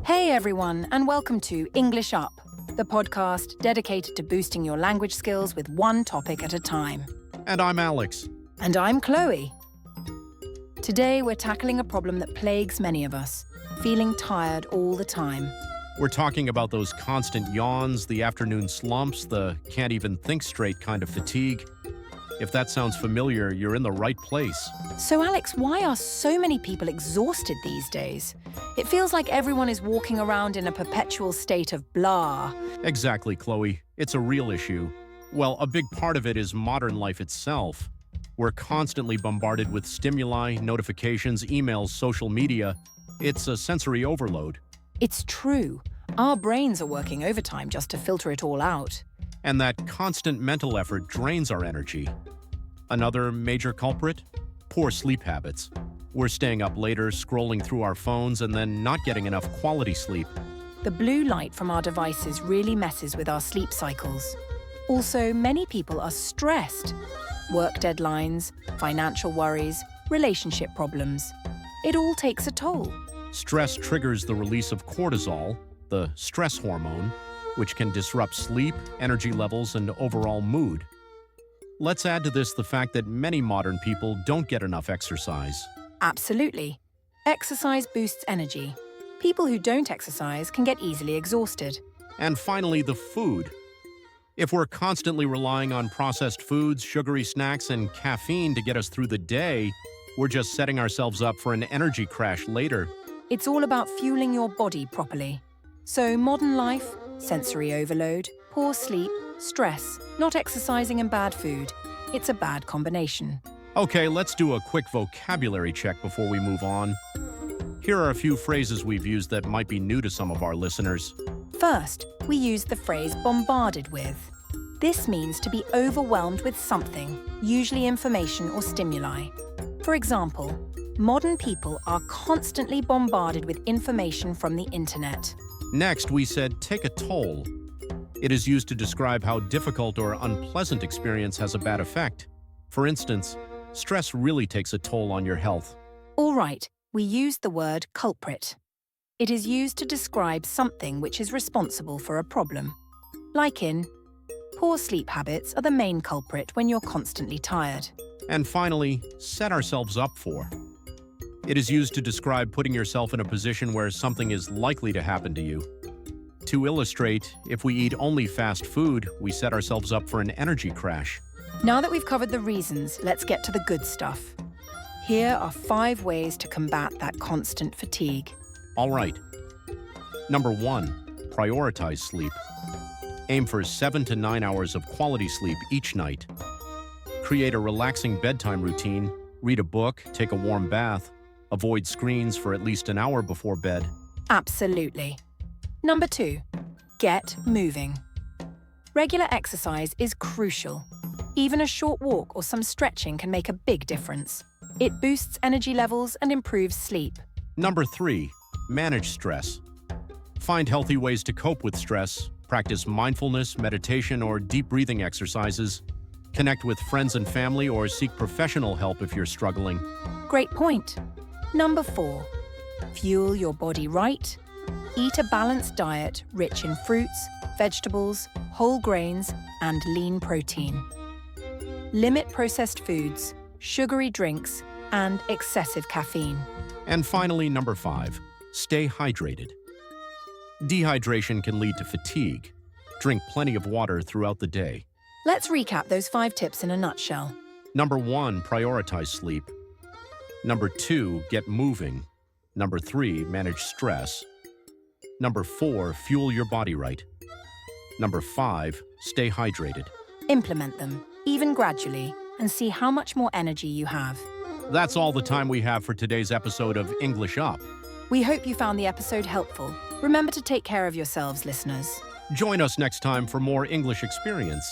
Hey everyone, and welcome to English Up, the podcast dedicated to boosting your language skills with one topic at a time. And I'm Alex. And I'm Chloe. Today we're tackling a problem that plagues many of us, feeling tired all the time. We're talking about those constant yawns, the afternoon slumps, the can't even think straight kind of fatigue. If that sounds familiar, you're in the right place. So Alex, why are so many people exhausted these days? It feels like everyone is walking around in a perpetual state of blah. Exactly, Chloe. It's a real issue. Well, a big part of it is modern life itself. We're constantly bombarded with stimuli, notifications, emails, social media. It's a sensory overload. It's true. Our brains are working overtime just to filter it all out. And that constant mental effort drains our energy. Another major culprit? Poor sleep habits. We're staying up later, scrolling through our phones, and then not getting enough quality sleep. The blue light from our devices really messes with our sleep cycles. Also, many people are stressed. Work deadlines, financial worries, relationship problems. It all takes a toll. Stress triggers the release of cortisol, the stress hormone, which can disrupt sleep, energy levels, and overall mood. Let's add to this the fact that many modern people don't get enough exercise. Absolutely. Exercise boosts energy. People who don't exercise can get easily exhausted. And finally, the food. If we're constantly relying on processed foods, sugary snacks, and caffeine to get us through the day, we're just setting ourselves up for an energy crash later. It's all about fueling your body properly. So modern life, sensory overload, poor sleep, stress, not exercising and bad food. It's a bad combination. Okay, let's do a quick vocabulary check before we move on. Here are a few phrases we've used that might be new to some of our listeners. First, we use the phrase bombarded with. This means to be overwhelmed with something, usually information or stimuli. For example, modern people are constantly bombarded with information from the internet. Next, we said take a toll. It is used to describe how difficult or unpleasant experience has a bad effect. For instance, stress really takes a toll on your health. All right, we use the word culprit. It is used to describe something which is responsible for a problem. Like in, poor sleep habits are the main culprit when you're constantly tired. And finally, set ourselves up for. It is used to describe putting yourself in a position where something is likely to happen to you. To illustrate, if we eat only fast food, we set ourselves up for an energy crash. Now that we've covered the reasons, let's get to the good stuff. Here are 5 ways to combat that constant fatigue. All right. Number 1, prioritize sleep. Aim for 7 to 9 hours of quality sleep each night. Create a relaxing bedtime routine, read a book, take a warm bath, avoid screens for at least an hour before bed. Absolutely. Number 2, get moving. Regular exercise is crucial. Even a short walk or some stretching can make a big difference. It boosts energy levels and improves sleep. Number 3, manage stress. Find healthy ways to cope with stress. Practice mindfulness, meditation, or deep breathing exercises. Connect with friends and family or seek professional help if you're struggling. Great point. Number 4, fuel your body right. Eat a balanced diet rich in fruits, vegetables, whole grains, and lean protein. Limit processed foods, sugary drinks, and excessive caffeine. And finally, number 5, stay hydrated. Dehydration can lead to fatigue. Drink plenty of water throughout the day. Let's recap those 5 tips in a nutshell. Number 1, prioritize sleep. Number 2, get moving. Number 3, manage stress. Number 4, fuel your body right. Number 5, stay hydrated. Implement them, even gradually, and see how much more energy you have. That's all the time we have for today's episode of English Up. We hope you found the episode helpful. Remember to take care of yourselves, listeners. Join us next time for more English experience.